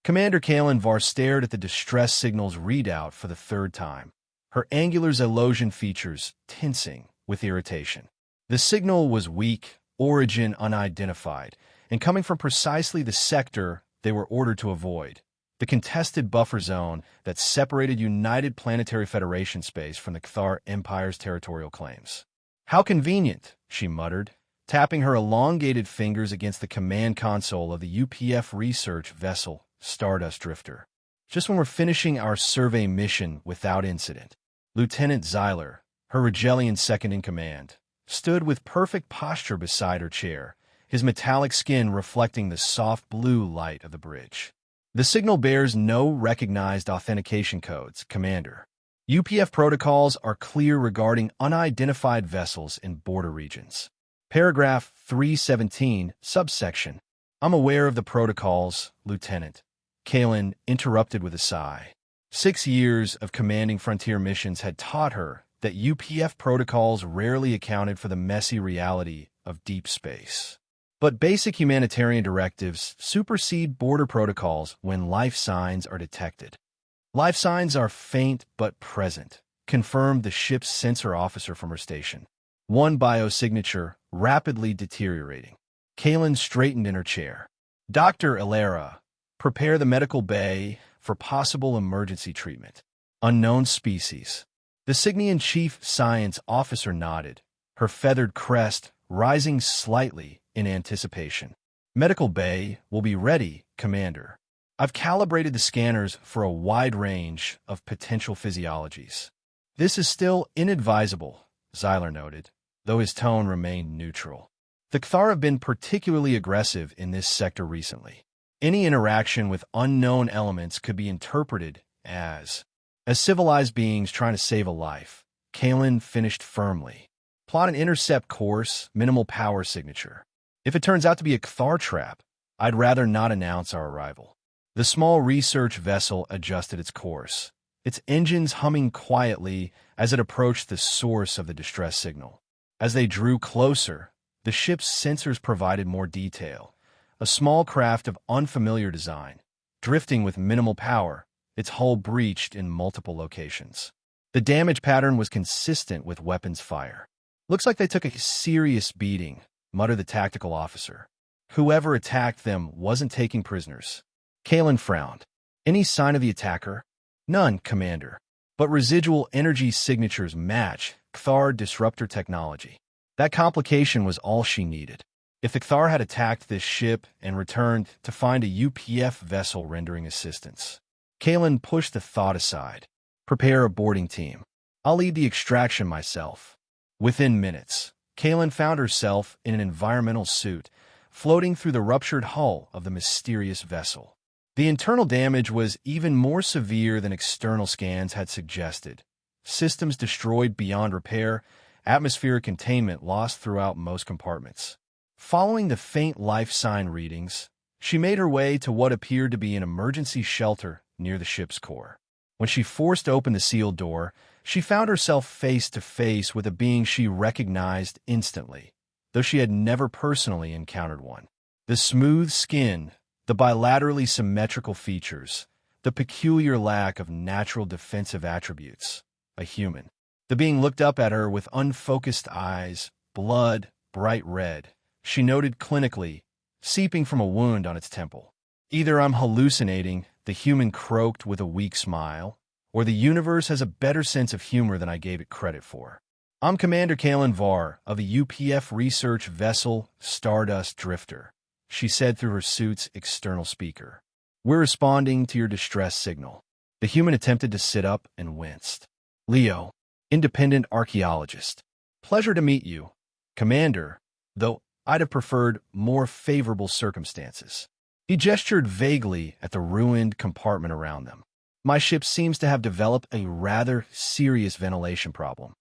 Commander Kalen Var stared at the distress signal's readout for the third time, her angular illusion features tensing with irritation. The signal was weak, origin unidentified, and coming from precisely the sector they were ordered to avoid, the contested buffer zone that separated United Planetary Federation space from the Cathar Empire's territorial claims. "How convenient," she muttered, tapping her elongated fingers against the command console of the UPF research vessel Stardust Drifter. "Just when we're finishing our survey mission without incident." Lieutenant Zeiler, her Regelian second-in-command, stood with perfect posture beside her chair, his metallic skin reflecting the soft blue light of the bridge. "The signal bears no recognized authentication codes, Commander. UPF protocols are clear regarding unidentified vessels in border regions." Paragraph 317, subsection. "I'm aware of the protocols, Lieutenant," Kalen interrupted with a sigh. 6 years of commanding frontier missions had taught her that UPF protocols rarely accounted for the messy reality of deep space. But basic humanitarian directives supersede border protocols when life signs are detected. "Life signs are faint but present," confirmed the ship's sensor officer from her station. "One biosignature rapidly deteriorating." Kalen straightened in her chair. "Dr. Ilera, prepare the medical bay for possible emergency treatment. Unknown species." The Cygnian chief science officer nodded, her feathered crest rising slightly in anticipation. "Medical bay will be ready, Commander. I've calibrated the scanners for a wide range of potential physiologies." "This is still inadvisable," Zeiler noted, though his tone remained neutral. "The Cathar have been particularly aggressive in this sector recently. Any interaction with unknown elements could be interpreted as civilized beings trying to save a life." Kalen finished firmly. "Plot an intercept course, minimal power signature. If it turns out to be a Cathar trap, I'd rather not announce our arrival." The small research vessel adjusted its course, its engines humming quietly as it approached the source of the distress signal. As they drew closer, the ship's sensors provided more detail. A small craft of unfamiliar design, drifting with minimal power, its hull breached in multiple locations. The damage pattern was consistent with weapons fire. "Looks like they took a serious beating," muttered the tactical officer. "Whoever attacked them wasn't taking prisoners." Kalen frowned. "Any sign of the attacker?" "None, Commander. But residual energy signatures match Cathar disruptor technology." That complication was all she needed. If the Cathar had attacked this ship and returned to find a UPF vessel rendering assistance. Kalen pushed the thought aside. "Prepare a boarding team. I'll lead the extraction myself." Within minutes, Kalen found herself in an environmental suit, floating through the ruptured hull of the mysterious vessel. The internal damage was even more severe than external scans had suggested. Systems destroyed beyond repair, atmospheric containment lost throughout most compartments. Following the faint life sign readings, she made her way to what appeared to be an emergency shelter near the ship's core. When she forced open the sealed door, she found herself face to face with a being she recognized instantly, though she had never personally encountered one. The smooth skin, the bilaterally symmetrical features, the peculiar lack of natural defensive attributes. A human. The being looked up at her with unfocused eyes, blood bright red. She noted clinically, seeping from a wound on its temple. "Either I'm hallucinating," the human croaked with a weak smile, "or the universe has a better sense of humor than I gave it credit for. I'm Commander Kalen Var of the UPF research vessel Stardust Drifter," she said through her suit's external speaker. "We're responding to your distress signal." The human attempted to sit up and winced. "Leo, independent archaeologist. Pleasure to meet you, Commander, though I'd have preferred more favorable circumstances." He gestured vaguely at the ruined compartment around them. "My ship seems to have developed a rather serious ventilation problem."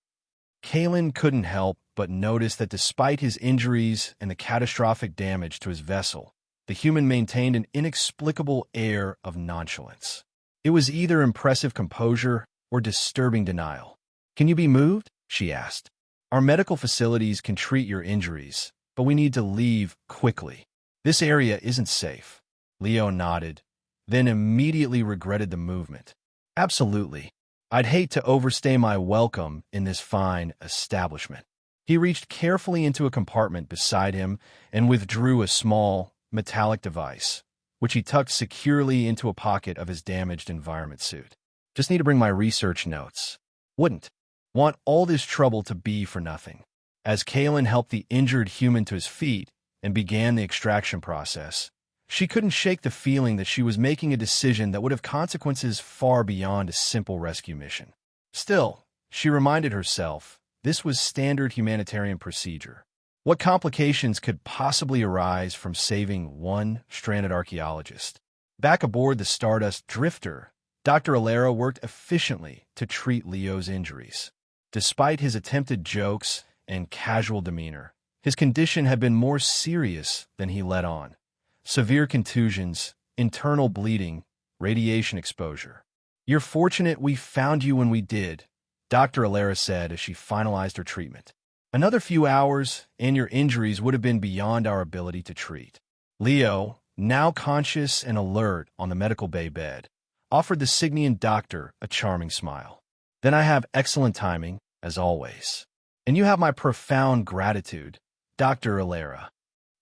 Kalen couldn't help but notice that despite his injuries and the catastrophic damage to his vessel, the human maintained an inexplicable air of nonchalance. It was either impressive composure or disturbing denial. "Can you be moved?" she asked. "Our medical facilities can treat your injuries, but we need to leave quickly. This area isn't safe." Leo nodded, then immediately regretted the movement. Absolutely. I'd hate to overstay my welcome in this fine establishment. He reached carefully into a compartment beside him and withdrew a small, metallic device, which he tucked securely into a pocket of his damaged environment suit. Just need to bring my research notes. Wouldn't want all this trouble to be for nothing. As Kaylin helped the injured human to his feet and began the extraction process, she couldn't shake the feeling that she was making a decision that would have consequences far beyond a simple rescue mission. Still, she reminded herself, this was standard humanitarian procedure. What complications could possibly arise from saving one stranded archaeologist? Back aboard the Stardust Drifter, Dr. Alera worked efficiently to treat Leo's injuries. Despite his attempted jokes and casual demeanor, his condition had been more serious than he let on. Severe contusions, internal bleeding, radiation exposure. You're fortunate we found you when we did, Dr. Alera said as she finalized her treatment. Another few hours, and your injuries would have been beyond our ability to treat. Leo, now conscious and alert on the medical bay bed, offered the Signian doctor a charming smile. Then I have excellent timing, as always. And you have my profound gratitude, Dr. Alera.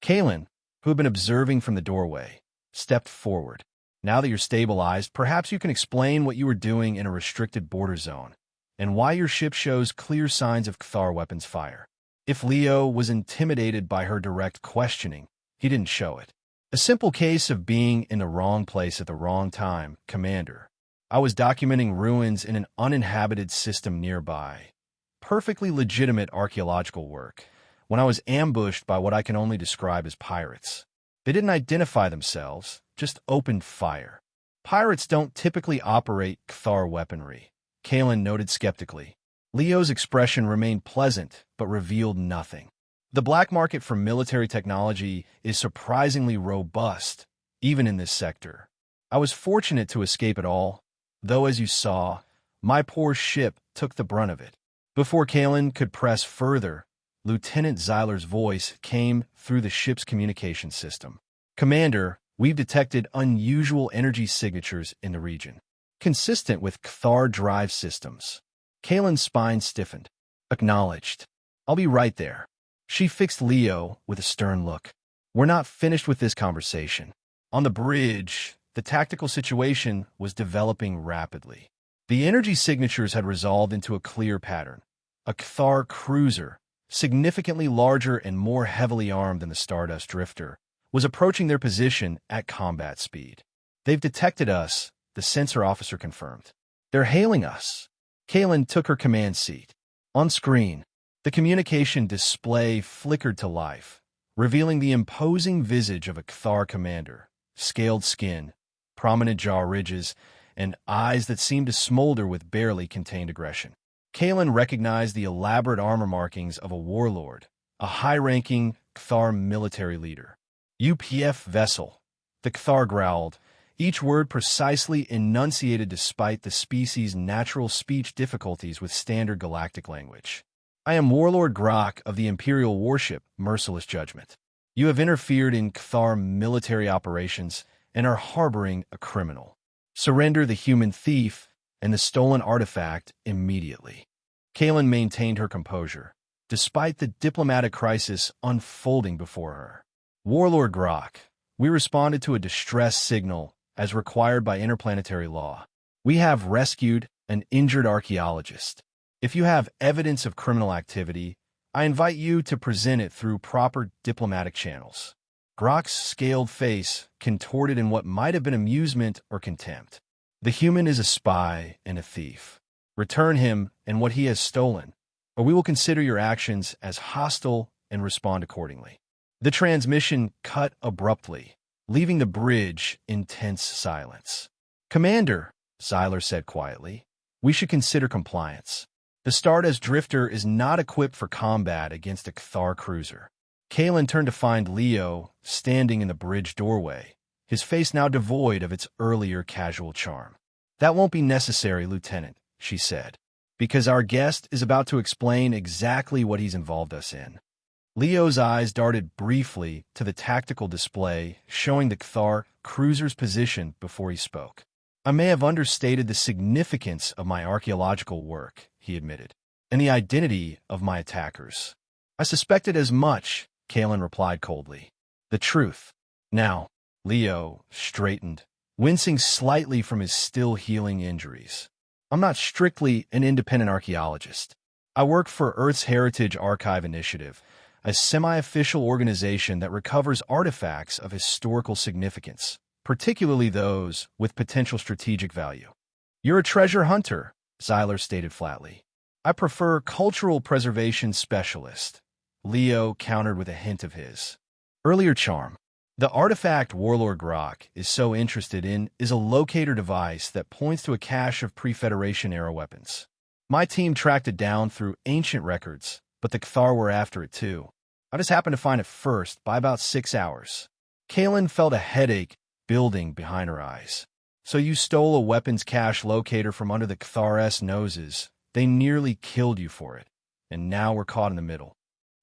Kaylin, who had been observing from the doorway, stepped forward. Now that you're stabilized, perhaps you can explain what you were doing in a restricted border zone, and why your ship shows clear signs of Cathar weapons fire. If Leo was intimidated by her direct questioning, he didn't show it. A simple case of being in the wrong place at the wrong time, Commander. I was documenting ruins in an uninhabited system nearby. Perfectly legitimate archaeological work, when I was ambushed by what I can only describe as pirates. They didn't identify themselves, just opened fire. Pirates don't typically operate Cathar weaponry, Kaylin noted skeptically. Leo's expression remained pleasant, but revealed nothing. The black market for military technology is surprisingly robust, even in this sector. I was fortunate to escape it all, though as you saw, my poor ship took the brunt of it. Before Kaylin could press further, Lieutenant Zyler's voice came through the ship's communication system. Commander, we've detected unusual energy signatures in the region, consistent with Cathar drive systems. Kaylin's spine stiffened. Acknowledged. I'll be right there. She fixed Leo with a stern look. We're not finished with this conversation. On the bridge, the tactical situation was developing rapidly. The energy signatures had resolved into a clear pattern. A Cathar cruiser, significantly larger and more heavily armed than the Stardust Drifter, was approaching their position at combat speed. They've detected us, the sensor officer confirmed. They're hailing us. Kaylin took her command seat. On screen, the communication display flickered to life, revealing the imposing visage of a Cathar commander, scaled skin, prominent jaw ridges, and eyes that seemed to smolder with barely contained aggression. Kaylin recognized the elaborate armor markings of a warlord, a high-ranking Cathar military leader. UPF vessel, the Cathar growled, each word precisely enunciated despite the species' natural speech difficulties with standard galactic language. I am Warlord Grok of the Imperial warship, Merciless Judgment. You have interfered in Cathar military operations and are harboring a criminal. Surrender the human thief and the stolen artifact immediately. Kaylin maintained her composure, despite the diplomatic crisis unfolding before her. Warlord Grok, we responded to a distress signal as required by interplanetary law. We have rescued an injured archaeologist. If you have evidence of criminal activity, I invite you to present it through proper diplomatic channels. Grok's scaled face contorted in what might have been amusement or contempt. The human is a spy and a thief. Return him and what he has stolen, or we will consider your actions as hostile and respond accordingly. The transmission cut abruptly, leaving the bridge in tense silence. Commander, Zyler said quietly, we should consider compliance. The Stardust Drifter is not equipped for combat against a Cathar cruiser. Kaylin turned to find Leo standing in the bridge doorway, his face now devoid of its earlier casual charm. That won't be necessary, Lieutenant, she said, because our guest is about to explain exactly what he's involved us in. Leo's eyes darted briefly to the tactical display showing the Cathar cruiser's position before he spoke. I may have understated the significance of my archaeological work, he admitted, and the identity of my attackers. I suspected as much, Kalen replied coldly. The truth. Now, Leo straightened, wincing slightly from his still-healing injuries. I'm not strictly an independent archaeologist. I work for Earth's Heritage Archive Initiative, a semi-official organization that recovers artifacts of historical significance, particularly those with potential strategic value. You're a treasure hunter, Zyler stated flatly. I prefer cultural preservation specialist, Leo countered with a hint of his earlier charm. The artifact Warlord Grok is so interested in is a locator device that points to a cache of pre-Federation-era weapons. My team tracked it down through ancient records, but the Cathar were after it too. I just happened to find it first by about 6 hours. Kalen felt a headache building behind her eyes. So you stole a weapons cache locator from under the Cathar's noses. They nearly killed you for it, and now we're caught in the middle.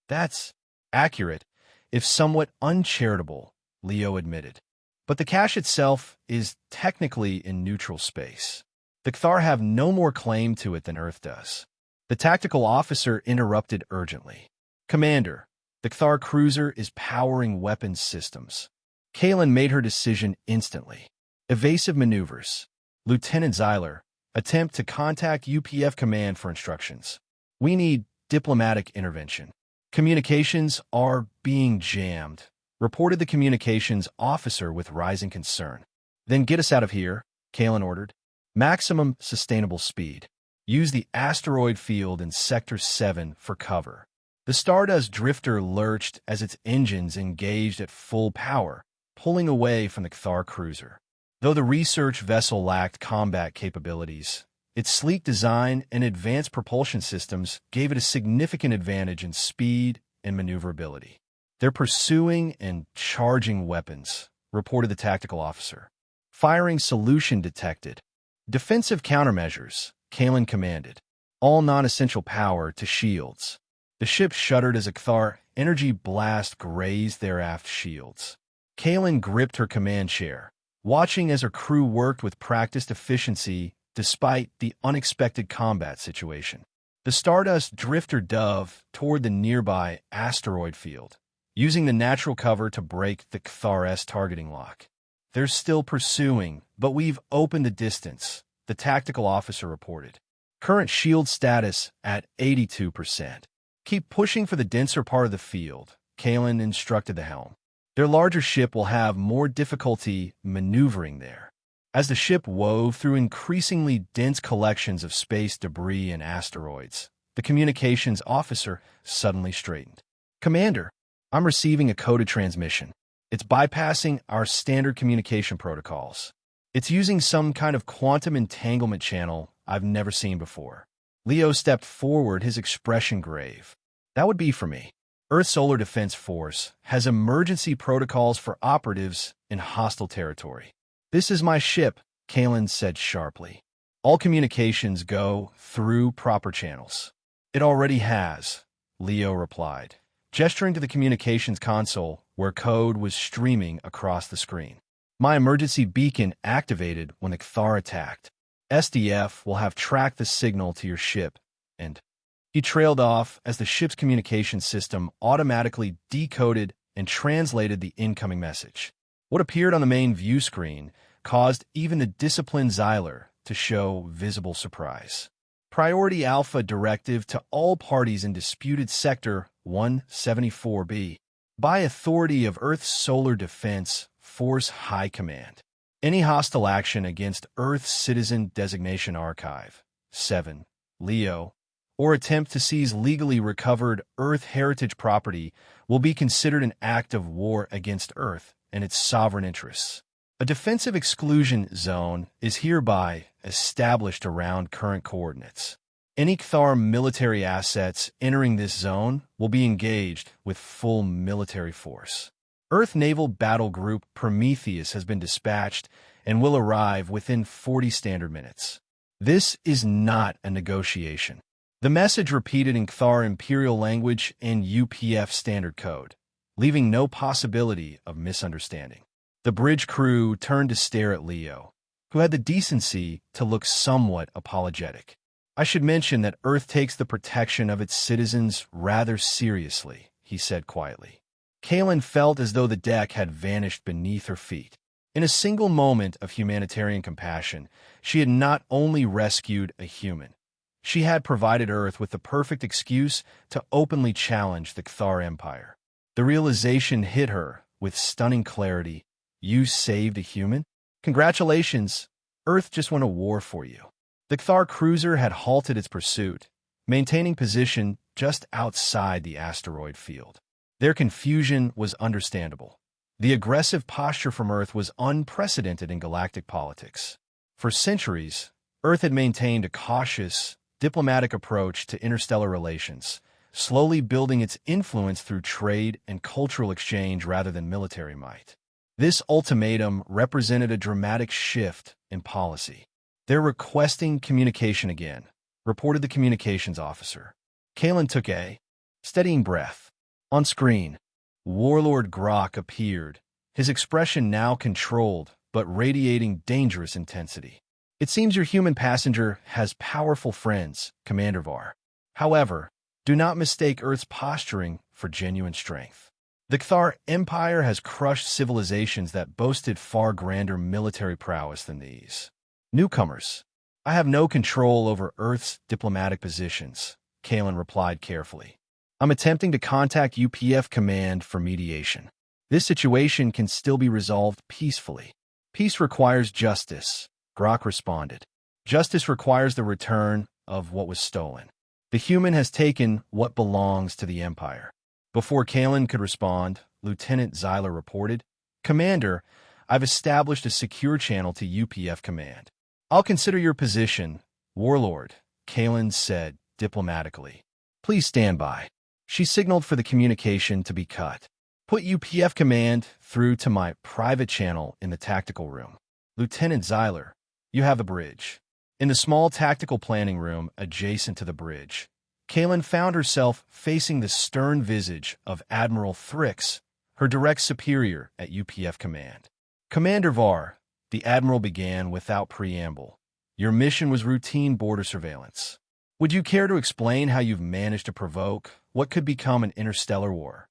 That's accurate, if somewhat uncharitable, Leo admitted. But the cache itself is technically in neutral space. The Cathar have no more claim to it than Earth does. The tactical officer interrupted urgently. Commander, the Cathar cruiser is powering weapons systems. Kalen made her decision instantly. Evasive maneuvers. Lieutenant Zyler, attempt to contact UPF command for instructions. We need diplomatic intervention. Communications are being jammed, reported the communications officer with rising concern. Then get us out of here, Kalen ordered. Maximum sustainable speed. Use the asteroid field in Sector 7 for cover. The Stardust drifter lurched as its engines engaged at full power, pulling away from the Cathar cruiser. Though the research vessel lacked combat capabilities, its sleek design and advanced propulsion systems gave it a significant advantage in speed and maneuverability. They're pursuing and charging weapons, reported the tactical officer. Firing solution detected. Defensive countermeasures, Kalen commanded. All non-essential power to shields. The ship shuddered as a Cathar energy blast grazed their aft shields. Kalen gripped her command chair, watching as her crew worked with practiced efficiency despite the unexpected combat situation. The Stardust drifter dove toward the nearby asteroid field, using the natural cover to break the Cathar's targeting lock. They're still pursuing, but we've opened the distance, the tactical officer reported. Current shield status at 82%. Keep pushing for the denser part of the field, Kalen instructed the helm. Their larger ship will have more difficulty maneuvering there. As the ship wove through increasingly dense collections of space debris and asteroids, the communications officer suddenly straightened. Commander, I'm receiving a coded transmission. It's bypassing our standard communication protocols. It's using some kind of quantum entanglement channel I've never seen before. Leo stepped forward, his expression grave. That would be for me. Earth Solar Defense Force has emergency protocols for operatives in hostile territory. This is my ship, Kalen said sharply. All communications go through proper channels. It already has, Leo replied, gesturing to the communications console where code was streaming across the screen. My emergency beacon activated when the Cathar attacked. SDF will have tracked the signal to your ship, and he trailed off as the ship's communication system automatically decoded and translated the incoming message. What appeared on the main view screen caused even the disciplined Zyler to show visible surprise. Priority Alpha directive to all parties in disputed Sector 174B. By authority of Earth's Solar Defense Force High Command. Any hostile action against Earth's Citizen Designation Archive, 7, Leo, or attempt to seize legally recovered Earth heritage property will be considered an act of war against Earth and its sovereign interests. A defensive exclusion zone is hereby established around current coordinates. Any Cathar military assets entering this zone will be engaged with full military force. Earth Naval Battle Group Prometheus has been dispatched and will arrive within 40 standard minutes. This is not a negotiation. The message repeated in Cathar Imperial language and UPF standard code, leaving no possibility of misunderstanding. The bridge crew turned to stare at Leo, who had the decency to look somewhat apologetic. I should mention that Earth takes the protection of its citizens rather seriously, he said quietly. Kaylin felt as though the deck had vanished beneath her feet. In a single moment of humanitarian compassion, she had not only rescued a human, she had provided Earth with the perfect excuse to openly challenge the Cthar Empire. The realization hit her with stunning clarity. You saved a human? Congratulations, Earth just won a war for you. The Cthar cruiser had halted its pursuit, maintaining position just outside the asteroid field. Their confusion was understandable. The aggressive posture from Earth was unprecedented in galactic politics. For centuries, Earth had maintained a cautious, diplomatic approach to interstellar relations, slowly building its influence through trade and cultural exchange rather than military might. This ultimatum represented a dramatic shift in policy. They're requesting communication again, reported the communications officer. Kaylin took a steadying breath. On screen, Warlord Grok appeared, his expression now controlled but radiating dangerous intensity. It seems your human passenger has powerful friends, Commander Var. However, do not mistake Earth's posturing for genuine strength. The Cthar Empire has crushed civilizations that boasted far grander military prowess than these. Newcomers, I have no control over Earth's diplomatic positions, Kaylin replied carefully. I'm attempting to contact UPF Command for mediation. This situation can still be resolved peacefully. Peace requires justice, Grok responded. Justice requires the return of what was stolen. The human has taken what belongs to the Empire. Before Kaylin could respond, Lieutenant Zyler reported, Commander, I've established a secure channel to UPF Command. I'll consider your position, Warlord, Kaylin said diplomatically. Please stand by. She signaled for the communication to be cut. Put UPF Command through to my private channel in the tactical room. Lieutenant Zyler, you have the bridge. In the small tactical planning room adjacent to the bridge, Kaylin found herself facing the stern visage of Admiral Thrix, her direct superior at UPF Command. Commander Var, the Admiral began without preamble. Your mission was routine border surveillance. Would you care to explain how you've managed to provoke what could become an interstellar war?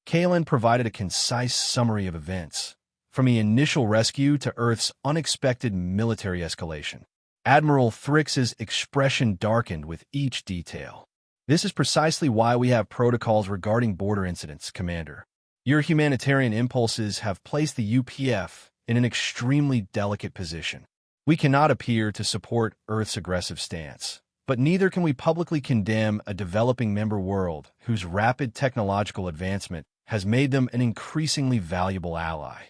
Kaylin provided a concise summary of events, from the initial rescue to Earth's unexpected military escalation. Admiral Thrix's expression darkened with each detail. This is precisely why we have protocols regarding border incidents, Commander. Your humanitarian impulses have placed the UPF in an extremely delicate position. We cannot appear to support Earth's aggressive stance, but neither can we publicly condemn a developing member world whose rapid technological advancement has made them an increasingly valuable ally.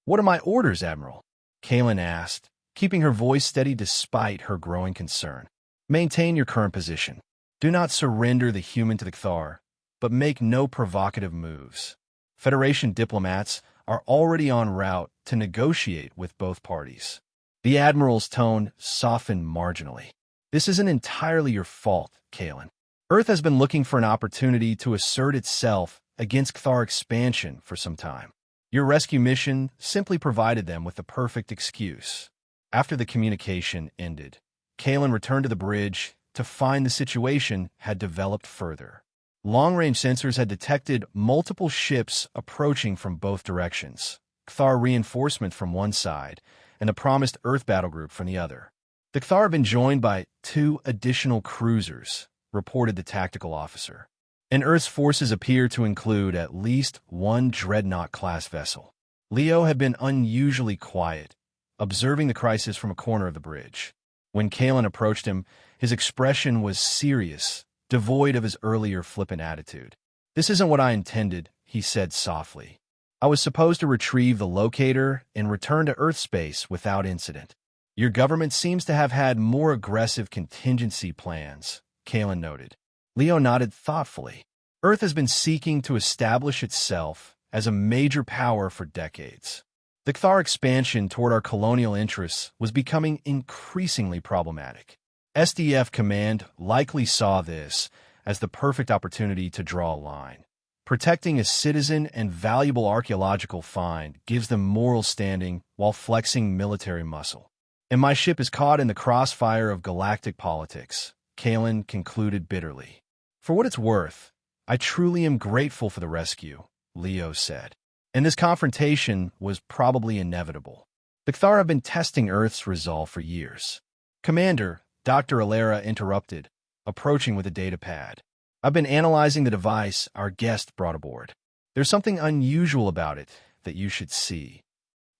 What are my orders, Admiral? Kaylin asked, keeping her voice steady despite her growing concern. Maintain your current position. Do not surrender the human to the Cthar, but make no provocative moves. Federation diplomats are already en route to negotiate with both parties. The Admiral's tone softened marginally. This isn't entirely your fault, Kaylin. Earth has been looking for an opportunity to assert itself against Cthar expansion for some time. Your rescue mission simply provided them with the perfect excuse. After the communication ended, Kaylin returned to the bridge to find the situation had developed further. Long-range sensors had detected multiple ships approaching from both directions, Cthar reinforcement from one side and the promised Earth battle group from the other. The Cthar have been joined by 2 additional cruisers, reported the tactical officer. And Earth's forces appear to include at least 1 Dreadnought-class vessel. Leo had been unusually quiet, observing the crisis from a corner of the bridge. When Kaylin approached him, his expression was serious, devoid of his earlier flippant attitude. This isn't what I intended, he said softly. I was supposed to retrieve the locator and return to Earth space without incident. Your government seems to have had more aggressive contingency plans, Kaylin noted. Leo nodded thoughtfully. Earth has been seeking to establish itself as a major power for decades. The Cthar expansion toward our colonial interests was becoming increasingly problematic. SDF Command likely saw this as the perfect opportunity to draw a line. Protecting a citizen and valuable archaeological find gives them moral standing while flexing military muscle. And my ship is caught in the crossfire of galactic politics, Kalen concluded bitterly. For what it's worth, I truly am grateful for the rescue, Leo said. And this confrontation was probably inevitable. The Kthar have been testing Earth's resolve for years. Commander, Dr. Alera interrupted, approaching with a data pad. I've been analyzing the device our guest brought aboard. There's something unusual about it that you should see.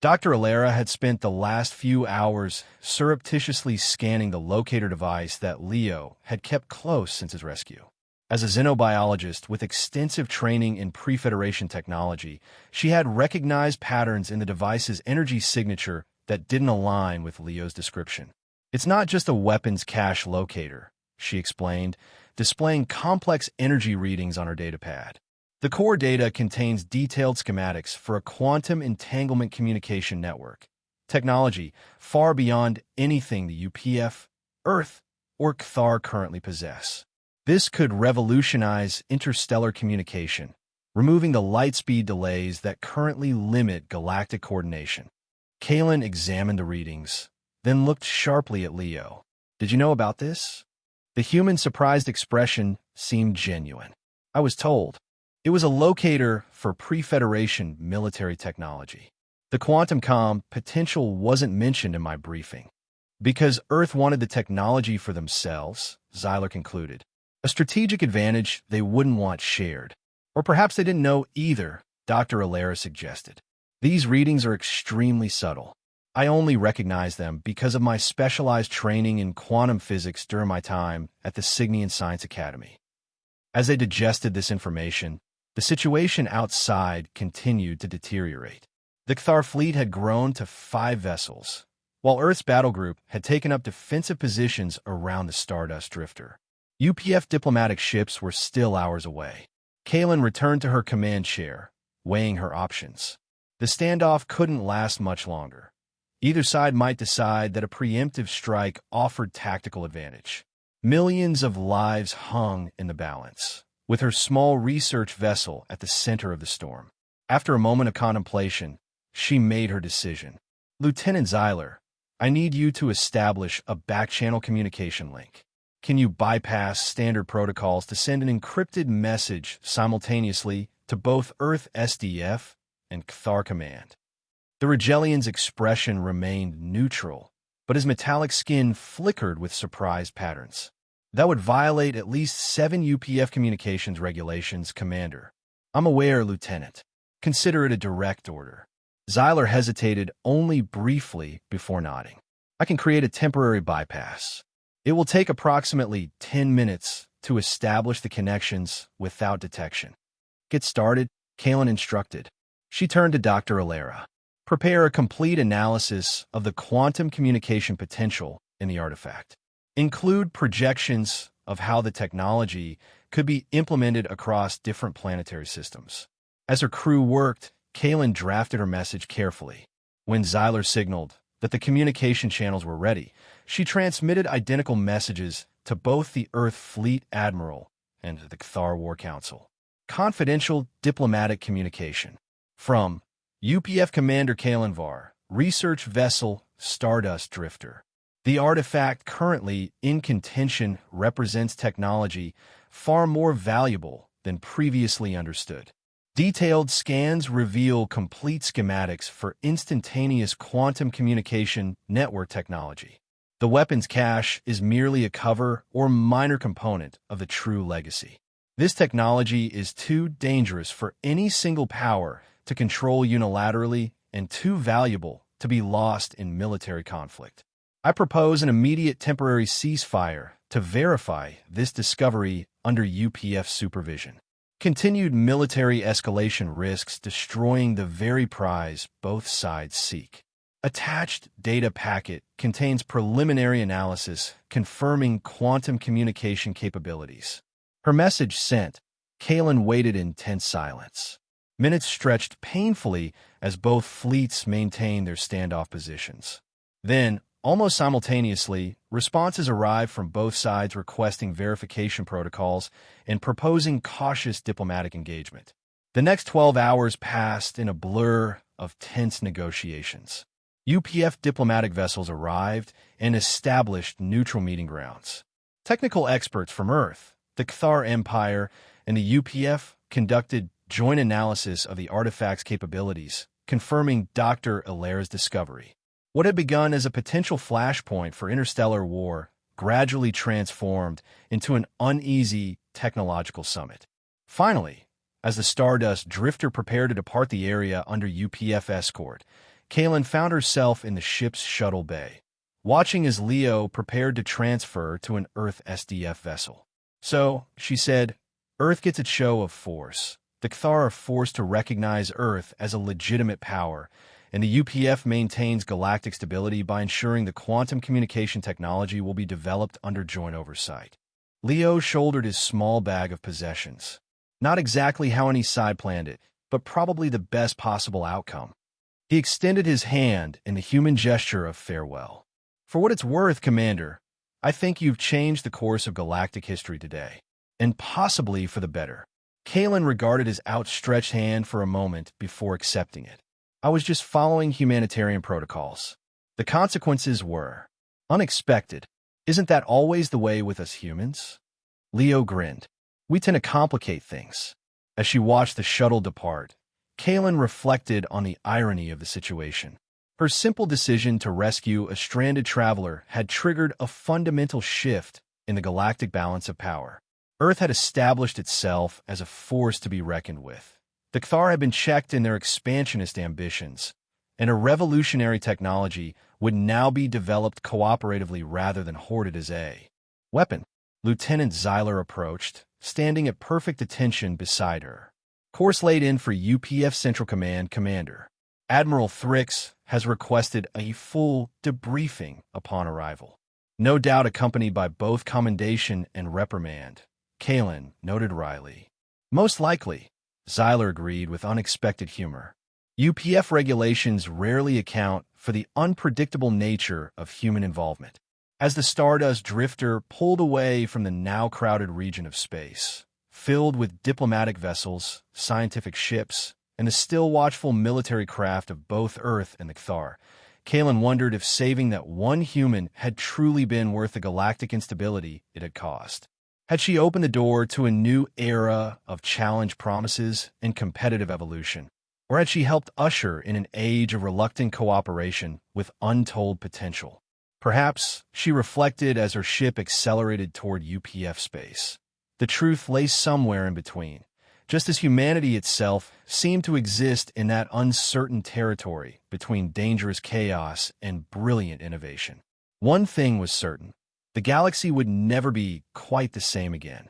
Dr. Alera had spent the last few hours surreptitiously scanning the locator device that Leo had kept close since his rescue. As a xenobiologist with extensive training in pre-Federation technology, she had recognized patterns in the device's energy signature that didn't align with Leo's description. It's not just a weapons cache locator, she explained, displaying complex energy readings on her datapad. The core data contains detailed schematics for a quantum entanglement communication network, technology far beyond anything the UPF, Earth, or Kthar currently possess. This could revolutionize interstellar communication, removing the light speed delays that currently limit galactic coordination. Kalen examined the readings, then looked sharply at Leo. Did you know about this? The human's surprised expression seemed genuine. I was told. It was a locator for pre-Federation military technology. The quantum comm potential wasn't mentioned in my briefing. Because Earth wanted the technology for themselves, Zyler concluded. A strategic advantage they wouldn't want shared. Or perhaps they didn't know either, Dr. Alera suggested. These readings are extremely subtle. I only recognize them because of my specialized training in quantum physics during my time at the Cygnian Science Academy. As they digested this information, the situation outside continued to deteriorate. The Kthar fleet had grown to 5 vessels, while Earth's battle group had taken up defensive positions around the Stardust Drifter. UPF diplomatic ships were still hours away. Kalen returned to her command chair, weighing her options. The standoff couldn't last much longer. Either side might decide that a preemptive strike offered tactical advantage. Millions of lives hung in the balance, with her small research vessel at the center of the storm. After a moment of contemplation, she made her decision. Lieutenant Zyler, I need you to establish a back-channel communication link. Can you bypass standard protocols to send an encrypted message simultaneously to both Earth SDF and Kthar Command? The Rigelian's expression remained neutral, but his metallic skin flickered with surprised patterns. That would violate at least 7 UPF communications regulations, Commander. I'm aware, Lieutenant. Consider it a direct order. Zyler hesitated only briefly before nodding. I can create a temporary bypass. It will take approximately 10 minutes to establish the connections without detection. Get started, Kalen instructed. She turned to Dr. Alera. Prepare a complete analysis of the quantum communication potential in the artifact. Include projections of how the technology could be implemented across different planetary systems. As her crew worked, Kalen drafted her message carefully. When Zyler signaled that the communication channels were ready, she transmitted identical messages to both the Earth Fleet Admiral and the Kthar War Council. Confidential diplomatic communication. From UPF Commander Kalenvar, Research Vessel Stardust Drifter. The artifact currently in contention represents technology far more valuable than previously understood. Detailed scans reveal complete schematics for instantaneous quantum communication network technology. The weapons cache is merely a cover or minor component of the true legacy. This technology is too dangerous for any single power to control unilaterally and too valuable to be lost in military conflict. I propose an immediate temporary ceasefire to verify this discovery under UPF supervision. Continued military escalation risks destroying the very prize both sides seek. Attached data packet contains preliminary analysis confirming quantum communication capabilities. Her message sent, Kalen waited in tense silence. Minutes stretched painfully as both fleets maintained their standoff positions. Then, almost simultaneously, Responses arrived from both sides requesting verification protocols and proposing cautious diplomatic engagement. The next 12 hours passed in a blur of tense negotiations. UPF diplomatic vessels arrived and established neutral meeting grounds. Technical experts from Earth, the Cathar Empire, and the UPF conducted joint analysis of the artifact's capabilities, confirming Dr. Hilaire's discovery. What had begun as a potential flashpoint for interstellar war gradually transformed into an uneasy technological summit. Finally, as the Stardust drifter prepared to depart the area under UPF escort, Kaylin found herself in the ship's shuttle bay, watching as Leo prepared to transfer to an Earth SDF vessel. So, she said, Earth gets its show of force. The Cathar are forced to recognize Earth as a legitimate power, and the UPF maintains galactic stability by ensuring the quantum communication technology will be developed under joint oversight. Leo shouldered his small bag of possessions. Not exactly how any side planned it, but probably the best possible outcome. He extended his hand in the human gesture of farewell. For what it's worth, Commander, I think you've changed the course of galactic history today, and possibly for the better. Kaylin regarded his outstretched hand for a moment before accepting it. I was just following humanitarian protocols. The consequences were unexpected. Isn't that always the way with us humans? Leo grinned. We tend to complicate things. As she watched the shuttle depart, Kaylin reflected on the irony of the situation. Her simple decision to rescue a stranded traveler had triggered a fundamental shift in the galactic balance of power. Earth had established itself as a force to be reckoned with. The Cathar had been checked in their expansionist ambitions, and a revolutionary technology would now be developed cooperatively rather than hoarded as a weapon. Lieutenant Zyler approached, standing at perfect attention beside her. Course laid in for UPF Central Command, Commander. Admiral Thrix has requested a full debriefing upon arrival. No doubt accompanied by both commendation and reprimand, Kaylin noted wryly. Most likely, Zyler agreed with unexpected humor. UPF regulations rarely account for the unpredictable nature of human involvement. As the Stardust drifter pulled away from the now crowded region of space, filled with diplomatic vessels, scientific ships, and the still watchful military craft of both Earth and the Cathar, Kaylin wondered if saving that one human had truly been worth the galactic instability it had caused. Had she opened the door to a new era of challenge promises and competitive evolution? Or had she helped usher in an age of reluctant cooperation with untold potential? Perhaps, she reflected as her ship accelerated toward UPF space. The truth lay somewhere in between, just as humanity itself seemed to exist in that uncertain territory between dangerous chaos and brilliant innovation. One thing was certain. The galaxy would never be quite the same again.